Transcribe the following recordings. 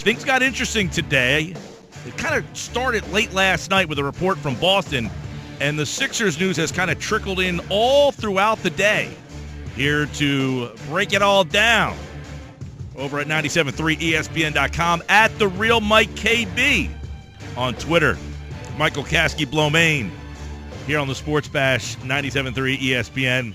things got interesting today. It kind of started late last night with a report from Boston, and the Sixers news has kind of trickled in all throughout the day. Here to break it all down over at 97.3 ESPN.com, at The Real Mike KB on Twitter. Michael Kaskey-Blomain here on the Sports Bash, 97.3 ESPN.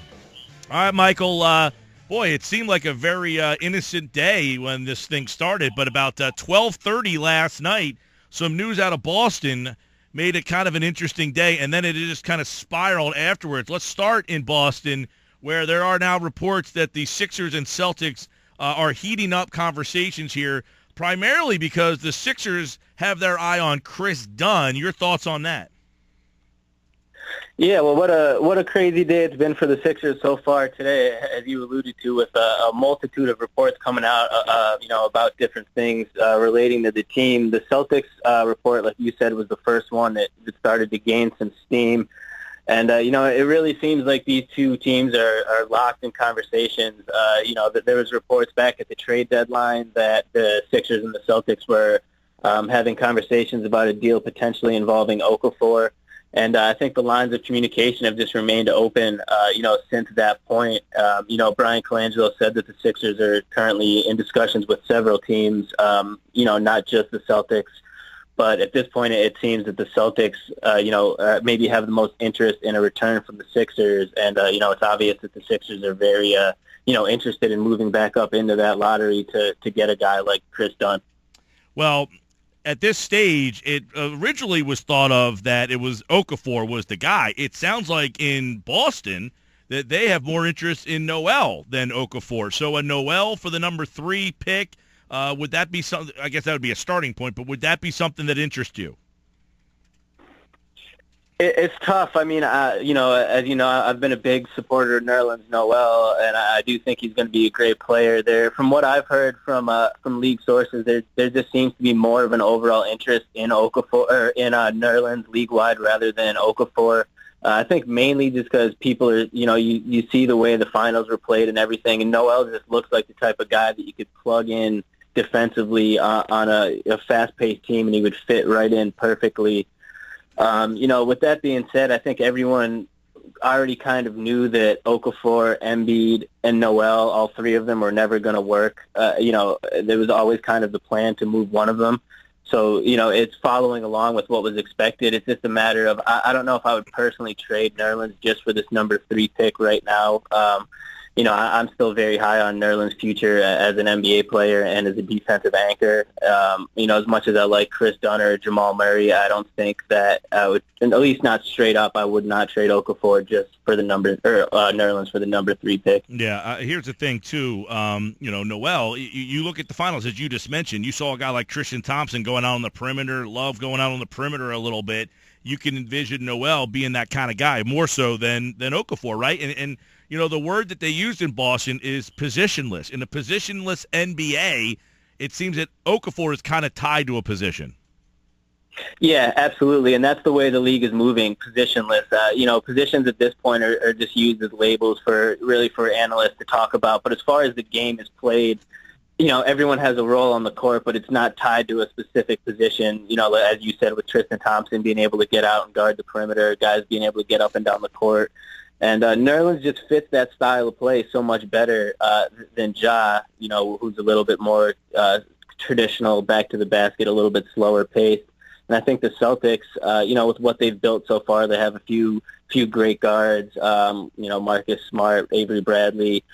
All right, Michael, boy, it seemed like a very innocent day when this thing started, but about 12:30 last night, some news out of Boston made it kind of an interesting day, and then it just kind of spiraled afterwards. Let's start in Boston, where there are now reports that the Sixers and Celtics are heating up conversations here, primarily because the Sixers have their eye on Chris Dunn. Your thoughts on that? Yeah, well, what a crazy day it's been for the Sixers so far today, as you alluded to, with a multitude of reports coming out, about different things relating to the team. The Celtics report, like you said, was the first one that started to gain some steam. And, it really seems like these two teams are locked in conversations. That there was reports back at the trade deadline that the Sixers and the Celtics were having conversations about a deal potentially involving Okafor. And I think the lines of communication have just remained open, since that point. Brian Colangelo said that the Sixers are currently in discussions with several teams, not just the Celtics. But at this point, it seems that the Celtics, maybe have the most interest in a return from the Sixers. And, it's obvious that the Sixers are very, interested in moving back up into that lottery to get a guy like Chris Dunn. Well, at this stage, it originally was thought of that it was Okafor was the guy. It sounds like in Boston that they have more interest in Noel than Okafor. So a Noel for the number 3 pick, would that be something? I guess that would be a starting point, but would that be something that interests you? It's tough. I mean, as you know, I've been a big supporter of Nerlens Noel, and I do think he's going to be a great player there. From what I've heard from league sources, there just seems to be more of an overall interest in Okafor, or in Nerlens league-wide rather than Okafor. I think mainly just because people are, you see the way the finals were played and everything, and Noel just looks like the type of guy that you could plug in defensively on a fast-paced team, and he would fit right in perfectly. With that being said, I think everyone already kind of knew that Okafor, Embiid, and Noel, all three of them, were never going to work. There was always kind of the plan to move one of them. So, it's following along with what was expected. It's just a matter of, I don't know if I would personally trade Nerlens just for this number 3 pick right now. I'm still very high on Nerlens' future as an NBA player and as a defensive anchor. As much as I like Chris Dunn or Jamal Murray, I don't think that I would, at least not straight up, I would not trade Okafor just for the Nerlens for the number 3 pick. Yeah, here's the thing, too. Noel, you look at the finals, as you just mentioned, you saw a guy like Tristan Thompson going out on the perimeter, Love going out on the perimeter a little bit. You can envision Noel being that kind of guy, more so than Okafor, right? And the word that they used in Boston is positionless. In a positionless NBA, it seems that Okafor is kind of tied to a position. Yeah, absolutely, and that's the way the league is moving, positionless. Positions at this point are just used as labels for analysts to talk about. But as far as the game is played, everyone has a role on the court, but it's not tied to a specific position. As you said, with Tristan Thompson being able to get out and guard the perimeter, guys being able to get up and down the court. And Nerlens just fits that style of play so much better than Ja, who's a little bit more traditional, back to the basket, a little bit slower paced. And I think the Celtics, with what they've built so far, they have a few great guards, Marcus Smart, Avery Bradley,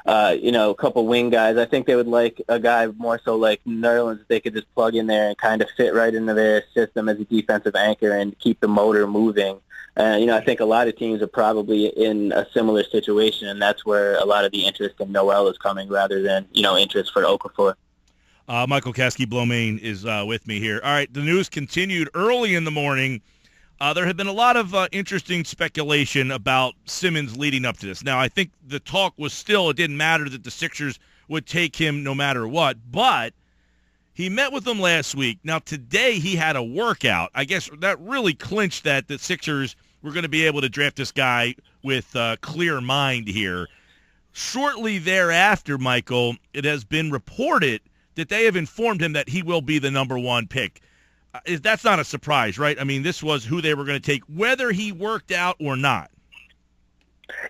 a couple wing guys. I think they would like a guy more so like Nerlens that they could just plug in there and kind of fit right into their system as a defensive anchor and keep the motor moving. I think a lot of teams are probably in a similar situation, and that's where a lot of the interest in Noel is coming rather than, interest for Okafor. Michael Kaskey-Blomain is with me here. All right, the news continued early in the morning. There had been a lot of interesting speculation about Simmons leading up to this. Now, I think the talk was still it didn't matter that the Sixers would take him no matter what, but he met with them last week. Now, today he had a workout. I guess that really clinched that the Sixers were going to be able to draft this guy with a clear mind here. Shortly thereafter, Michael, it has been reported that they have informed him that he will be the number one pick. That's not a surprise, right? I mean, this was who they were going to take, whether he worked out or not.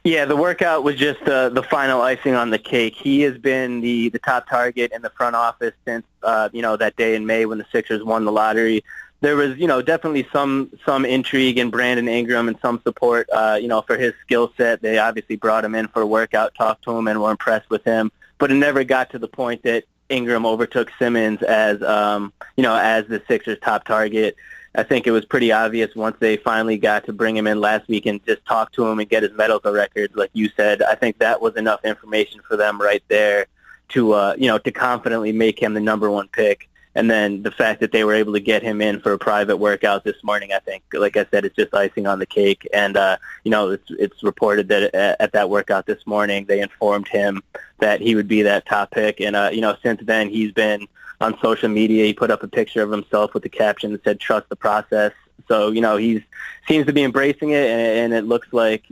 Yeah, the workout was just the final icing on the cake. He has been the top target in the front office since, that day in May when the Sixers won the lottery. There was, definitely some intrigue in Brandon Ingram and some support, for his skill set. They obviously brought him in for a workout, talked to him, and were impressed with him. But it never got to the point that Ingram overtook Simmons as the Sixers' top target. I think it was pretty obvious once they finally got to bring him in last week and just talk to him and get his medical records, like you said. I think that was enough information for them right there to confidently make him the number one pick. And then the fact that they were able to get him in for a private workout this morning, I think, like I said, it's just icing on the cake. And, it's reported that at that workout this morning, they informed him that he would be that top pick. And, since then, he's been on social media. He put up a picture of himself with the caption that said, "Trust the process." So, he seems to be embracing it, and it looks like,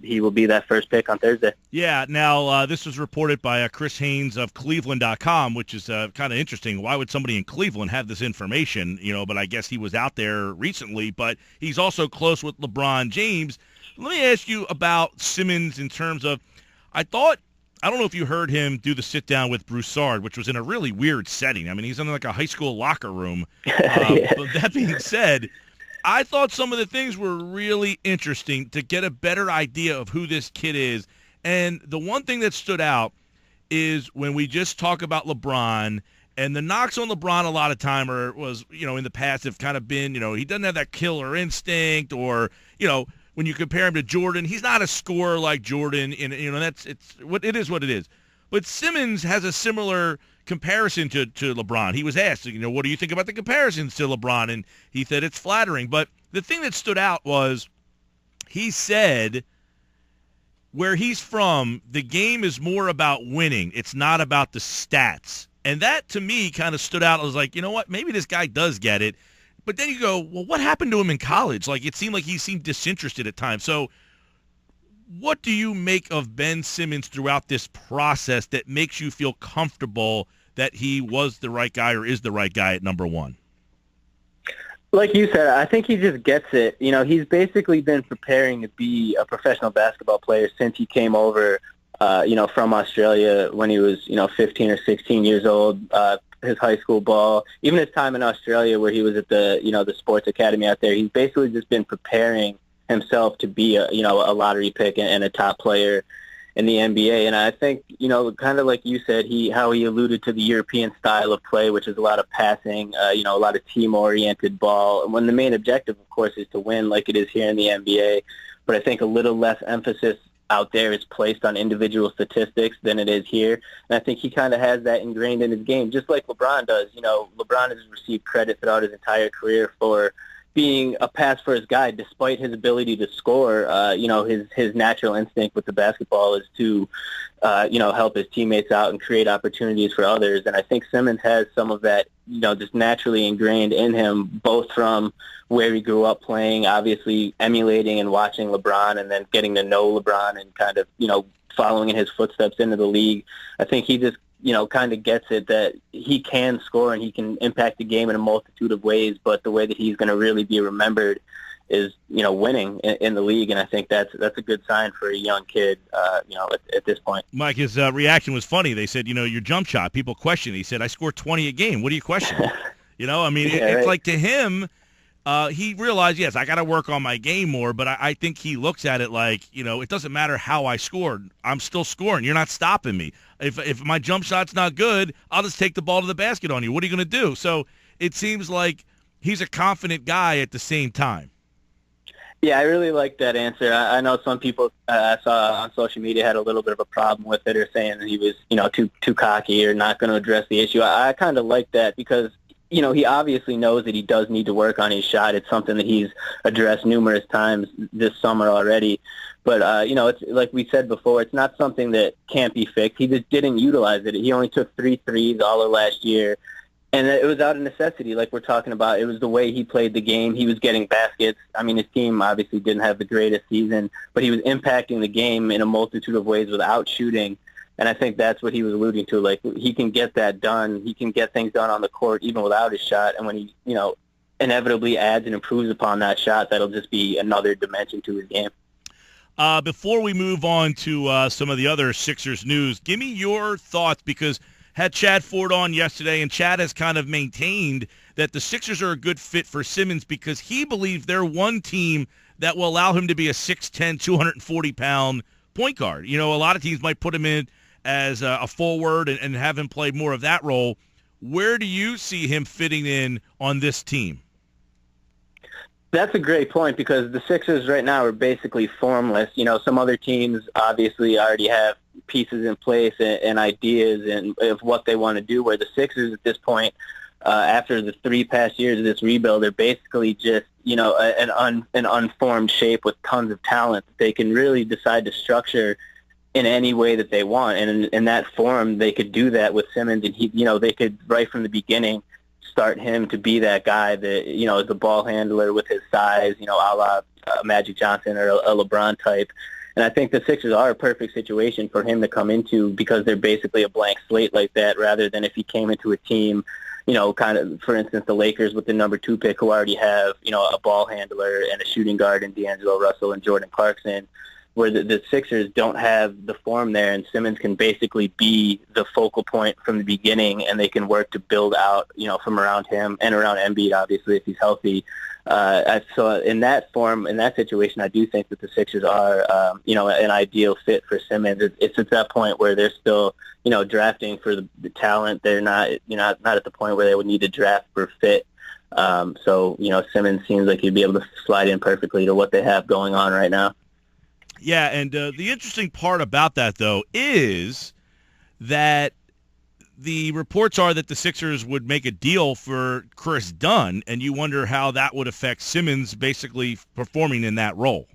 he will be that first pick on Thursday. Yeah. Now, this was reported by Chris Haynes of Cleveland.com, which is kind of interesting. Why would somebody in Cleveland have this information? But I guess he was out there recently, but he's also close with LeBron James. Let me ask you about Simmons in terms of, I don't know if you heard him do the sit-down with Broussard, which was in a really weird setting. I mean, he's in like a high school locker room. Yeah. But that being said, I thought some of the things were really interesting to get a better idea of who this kid is. And the one thing that stood out is when we just talk about LeBron, and the knocks on LeBron a lot of time was in the past have kind of been, he doesn't have that killer instinct, or, when you compare him to Jordan, he's not a scorer like Jordan. It is what it is. But Simmons has a similar comparison to LeBron. He was asked, what do you think about the comparisons to LeBron? And he said it's flattering. But the thing that stood out was he said where he's from, the game is more about winning. It's not about the stats. And that, to me, kind of stood out. I was like, you know what? Maybe this guy does get it. But then you go, well, what happened to him in college? Like, it seemed like he seemed disinterested at times. So what do you make of Ben Simmons throughout this process that makes you feel comfortable that he was the right guy or is the right guy at number one? Like you said, I think he just gets it. He's basically been preparing to be a professional basketball player since he came over, from Australia when he was, 15 or 16 years old. His high school ball, even his time in Australia where he was at the, the sports academy out there, he's basically just been preparing himself to be a lottery pick and a top player in the NBA. And I think, kind of like you said, how he alluded to the European style of play, which is a lot of passing, a lot of team-oriented ball. And when the main objective, of course, is to win like it is here in the NBA. But I think a little less emphasis out there is placed on individual statistics than it is here. And I think he kind of has that ingrained in his game, just like LeBron does. LeBron has received credit throughout his entire career for being a pass-first guy, despite his ability to score. His natural instinct with the basketball is to, help his teammates out and create opportunities for others. And I think Simmons has some of that, just naturally ingrained in him, both from where he grew up playing, obviously emulating and watching LeBron, and then getting to know LeBron and kind of, following in his footsteps into the league. I think he just, kind of gets it that he can score and he can impact the game in a multitude of ways, but the way that he's going to really be remembered is, winning in the league. And I think that's a good sign for a young kid, at this point. Mike, his reaction was funny. They said, your jump shot, people question it. He said, I score 20 a game. What do you question? It's like to him, he realized, yes, I got to work on my game more, but I think he looks at it like, it doesn't matter how I scored. I'm still scoring. You're not stopping me. If my jump shot's not good, I'll just take the ball to the basket on you. What are you going to do? So it seems like he's a confident guy at the same time. Yeah, I really like that answer. I know some people I saw on social media had a little bit of a problem with it, or saying that he was, too cocky or not going to address the issue. I kind of like that because, he obviously knows that he does need to work on his shot. It's something that he's addressed numerous times this summer already. But, it's like we said before, it's not something that can't be fixed. He just didn't utilize it. He only took 3 threes all of last year. And it was out of necessity, like we're talking about. It was the way he played the game. He was getting baskets. I mean, his team obviously didn't have the greatest season, but he was impacting the game in a multitude of ways without shooting. And I think that's what he was alluding to. Like, he can get that done. He can get things done on the court even without his shot. And when he, inevitably adds and improves upon that shot, that'll just be another dimension to his game. Before we move on to some of the other Sixers news, give me your thoughts, because had Chad Ford on yesterday, and Chad has kind of maintained that the Sixers are a good fit for Simmons because he believes they're one team that will allow him to be a 6'10", 240-pound point guard. A lot of teams might put him in as a forward and have him play more of that role. Where do you see him fitting in on this team? That's a great point, because the Sixers right now are basically formless. Some other teams obviously already have pieces in place and ideas and of what they want to do, where the Sixers at this point, after the 3 past years of this rebuild, they're basically just, an unformed shape with tons of talent that they can really decide to structure in any way that they want. And in that form, they could do that with Simmons, and they could, right from the beginning, start him to be that guy that, is a ball handler with his size, a la Magic Johnson or a LeBron type. And I think the Sixers are a perfect situation for him to come into, because they're basically a blank slate like that, rather than if he came into a team, kind of, for instance, the Lakers with the number 2 pick, who already have, a ball handler and a shooting guard in D'Angelo Russell and Jordan Clarkson, where the Sixers don't have the form there, and Simmons can basically be the focal point from the beginning, and they can work to build out, from around him and around Embiid, obviously, if he's healthy. So in that form, in that situation, I do think that the Sixers are, an ideal fit for Simmons. It's at that point where they're still, drafting for the talent. They're not, not at the point where they would need to draft for fit. So Simmons seems like he'd be able to slide in perfectly to what they have going on right now. Yeah, and the interesting part about that, though, is that the reports are that the Sixers would make a deal for Chris Dunn, and you wonder how that would affect Simmons basically performing in that role.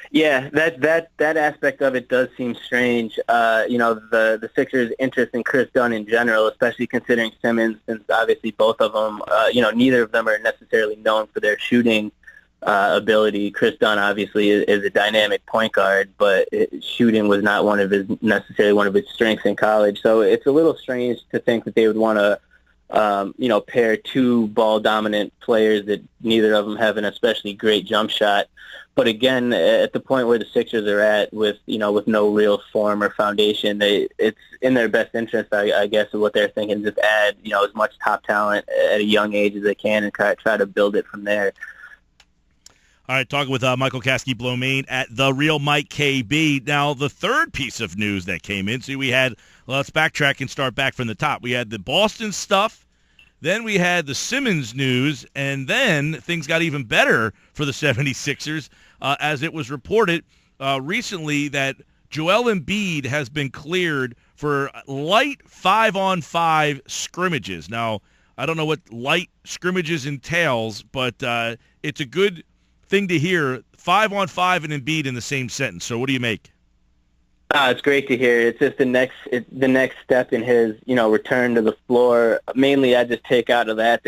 Yeah, that aspect of it does seem strange. The Sixers' interest in Chris Dunn in general, especially considering Simmons, since obviously both of them, neither of them are necessarily known for their shooting ability. Chris Dunn obviously is a dynamic point guard, but shooting was not necessarily one of his strengths in college. So it's a little strange to think that they would want to, pair 2 ball dominant players that neither of them have an especially great jump shot. But again, at the point where the Sixers are at, with no real form or foundation, it's in their best interest, I guess, of what they're thinking. Just add, as much top talent at a young age as they can, and try to build it from there. All right, talking with Michael Kaskey-Blomain at The Real Mike KB. Now, the third piece of news that came in, let's backtrack and start back from the top. We had the Boston stuff, then we had the Simmons news, and then things got even better for the 76ers as it was reported recently that Joel Embiid has been cleared for light 5-on-5 scrimmages. Now, I don't know what light scrimmages entails, but it's a good thing to hear, 5-on-5 and Embiid in the same sentence. So what do you make? It's great to hear. It's just the next step in his, return to the floor. Mainly, I just take out of that,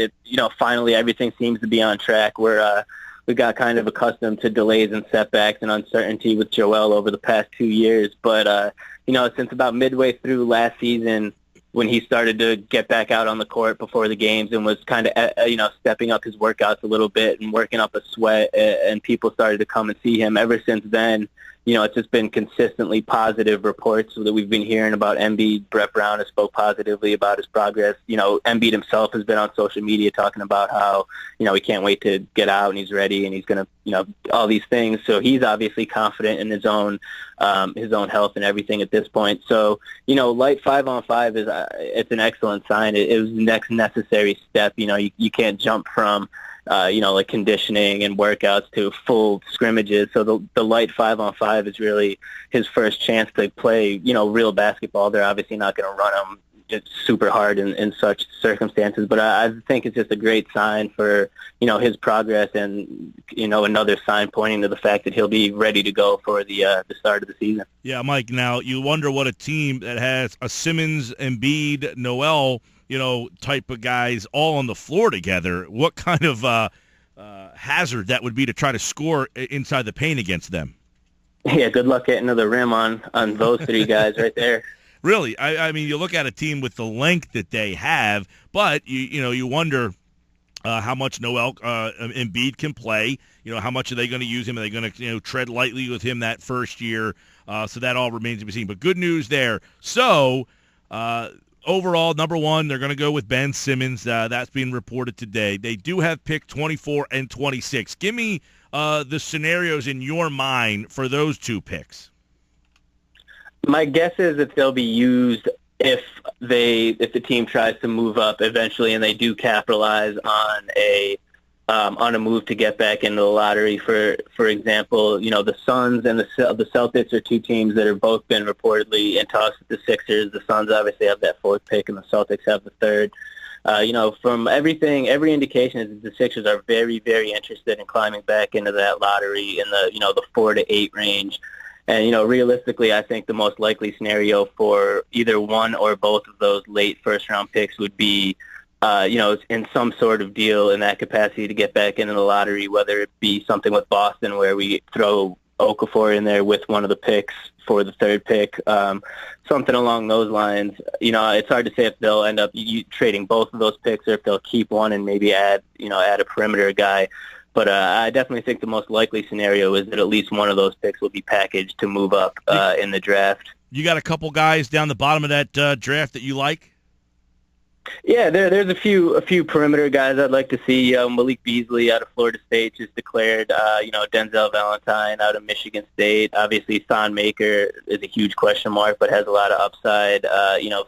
finally everything seems to be on track. We got kind of accustomed to delays and setbacks and uncertainty with Joel over the past 2 years. But, since about midway through last season, when he started to get back out on the court before the games and was kind of, stepping up his workouts a little bit and working up a sweat, and people started to come and see him. Ever since then, it's just been consistently positive reports that we've been hearing about Embiid. Brett Brown has spoke positively about his progress. Embiid himself has been on social media talking about how, he can't wait to get out and he's ready and he's going to, all these things. So he's obviously confident in his own health and everything at this point. So, light 5-on-5 is, it's an excellent sign. It was the next necessary step. You can't jump from, like conditioning and workouts to full scrimmages. So the light 5-on-5 is really his first chance to play, real basketball. They're obviously not going to run him just super hard in such circumstances, but I think it's just a great sign for, his progress and, another sign pointing to the fact that he'll be ready to go for the start of the season. Yeah, Mike, now you wonder what a team that has a Simmons, Embiid, Noel, type of guys all on the floor together, what kind of hazard that would be to try to score inside the paint against them. Yeah, good luck getting to the rim on those three guys right there. Really, I mean, you look at a team with the length that they have, but you wonder how much Embiid can play. How much are they going to use him? Are they going to tread lightly with him that first year? So that all remains to be seen. But good news there. So overall, number one, they're going to go with Ben Simmons. That's being reported today. They do have pick 24 and 26. Give me the scenarios in your mind for those two picks. My guess is that they'll be used if the team tries to move up eventually, and they do capitalize on a move to get back into the lottery. For example, the Suns and the Celtics are two teams that have both been reportedly in talks with the Sixers. The Suns obviously have that fourth pick, and the Celtics have the third. From every indication is that the Sixers are very, very interested in climbing back into that lottery in the 4 to 8 range. And, realistically, I think the most likely scenario for either one or both of those late first-round picks would be, in some sort of deal in that capacity to get back into the lottery, whether it be something with Boston where we throw Okafor in there with one of the picks for the third pick, something along those lines. It's hard to say if they'll end up trading both of those picks or if they'll keep one and maybe add a perimeter guy. But I definitely think the most likely scenario is that at least one of those picks will be packaged to move up in the draft. You got a couple guys down the bottom of that draft that you like? Yeah, there's a few perimeter guys I'd like to see. Malik Beasley out of Florida State just declared. Denzel Valentine out of Michigan State. Obviously, Thon Maker is a huge question mark, but has a lot of upside.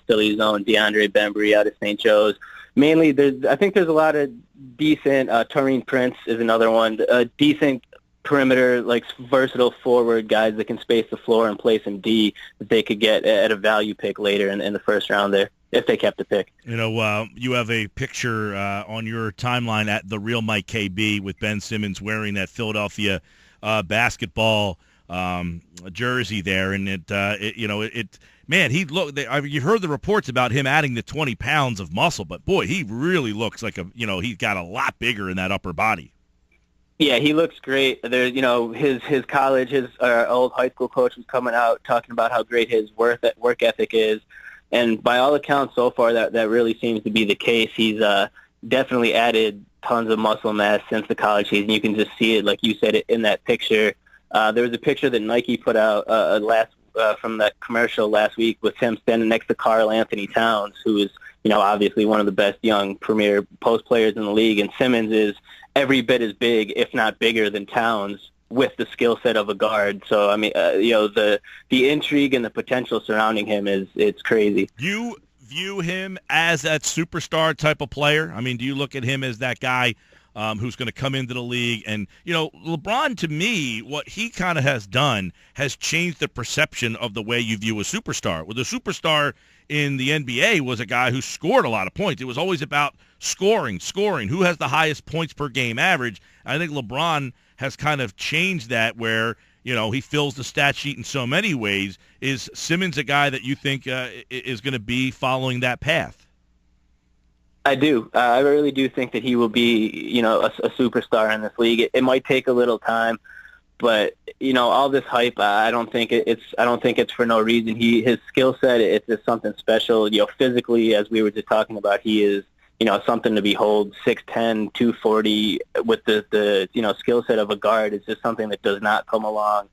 Philly's own DeAndre Bembry out of St. Joe's. Mainly, I think there's a lot of decent. Taurean Prince is another one. Decent perimeter, versatile forward guys that can space the floor and play some D that they could get at a value pick later in the first round there, if they kept the pick. You have a picture on your timeline at The Real Mike KB with Ben Simmons wearing that Philadelphia basketball jersey there, and you heard the reports about him adding the 20 pounds of muscle, but boy, he really looks like he's got a lot bigger in that upper body. Yeah, he looks great. There's, his college, his old high school coach was coming out talking about how great his work ethic is. And by all accounts so far, that really seems to be the case. He's definitely added tons of muscle mass since the college season. You can just see it, like you said, in that picture. There was a picture that Nike put out from that commercial last week with him standing next to Karl Anthony Towns, who is, obviously one of the best young premier post players in the league. And Simmons is every bit as big, if not bigger, than Towns, with the skill set of a guard. So, I mean, the intrigue and the potential surrounding him it's crazy. You view him as that superstar type of player? I mean, do you look at him as that guy who's going to come into the league? And, LeBron, to me, what he kind of has done has changed the perception of the way you view a superstar. Well, the superstar in the NBA was a guy who scored a lot of points. It was always about scoring, who has the highest points per game average. I think LeBron has kind of changed that where, he fills the stat sheet in so many ways. Is Simmons a guy that you think is going to be following that path? I do. I really do think that he will be, a superstar in this league. It might take a little time, but all this hype, I don't think it's for no reason. His skill set, it's just something special. Physically, as we were just talking about, he is, something to behold. 6'10", 240 with the skill set of a guard is just something that does not come along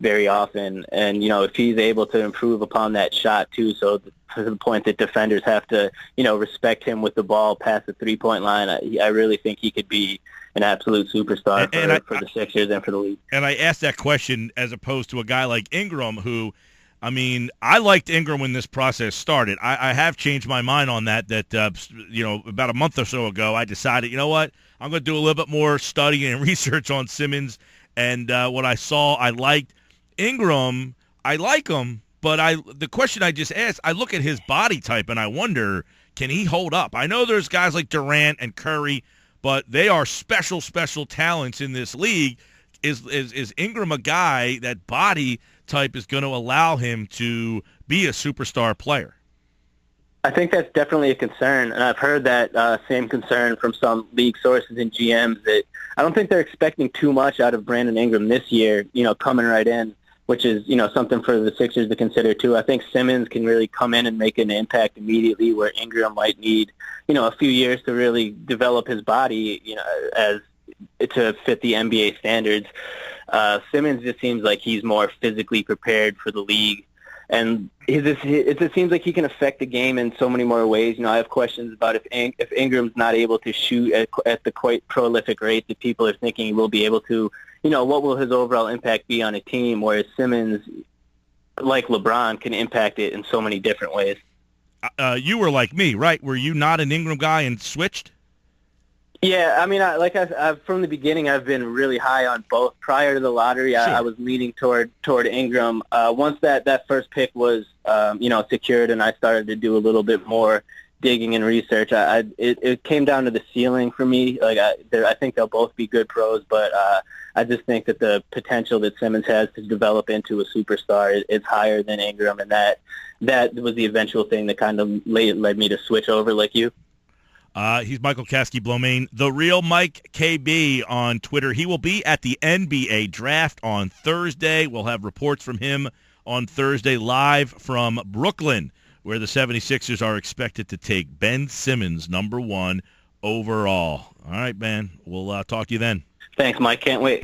very often. And if he's able to improve upon that shot too, so to the point that defenders have to respect him with the ball past the 3-point line, I really think he could be an absolute superstar for the Sixers and for the league. And I asked that question as opposed to a guy like Ingram, who, I mean, I liked Ingram when this process started. I have changed my mind on that about a month or so ago, I decided, I'm going to do a little bit more study and research on Simmons. And what I saw, I liked. Ingram, I like him, but the question I just asked, I look at his body type and I wonder, can he hold up? I know there's guys like Durant and Curry, but they are special talents in this league. Is Ingram a guy that body type is going to allow him to be a superstar player? I think that's definitely a concern, and I've heard that same concern from some league sources and GMs that I don't think they're expecting too much out of Brandon Ingram this year, coming right in. which is, something for the Sixers to consider too. I think Simmons can really come in and make an impact immediately, where Ingram might need, a few years to really develop his body, as to fit the NBA standards. Simmons just seems like he's more physically prepared for the league. And it just seems like he can affect the game in so many more ways. I have questions about if Ingram's not able to shoot at the quite prolific rate that people are thinking he will be able to, what will his overall impact be on a team, whereas Simmons, like LeBron, can impact it in so many different ways. You were like me, right? Were you not an Ingram guy and switched? Yeah, I mean, I've from the beginning, I've been really high on both. Prior to the lottery, Sure. I was leaning toward Ingram. Once that first pick was, secured, and I started to do a little bit more digging and research, it came down to the ceiling for me. I think they'll both be good pros, but I just think that the potential that Simmons has to develop into a superstar is higher than Ingram, and that was the eventual thing that kind of led me to switch over, like you. He's Michael Kaskey-Blomain, the real Mike KB on Twitter. He will be at the NBA draft on Thursday. We'll have reports from him on Thursday live from Brooklyn, where the 76ers are expected to take Ben Simmons, number 1 overall. All right, man. We'll talk to you then. Thanks, Mike. Can't wait.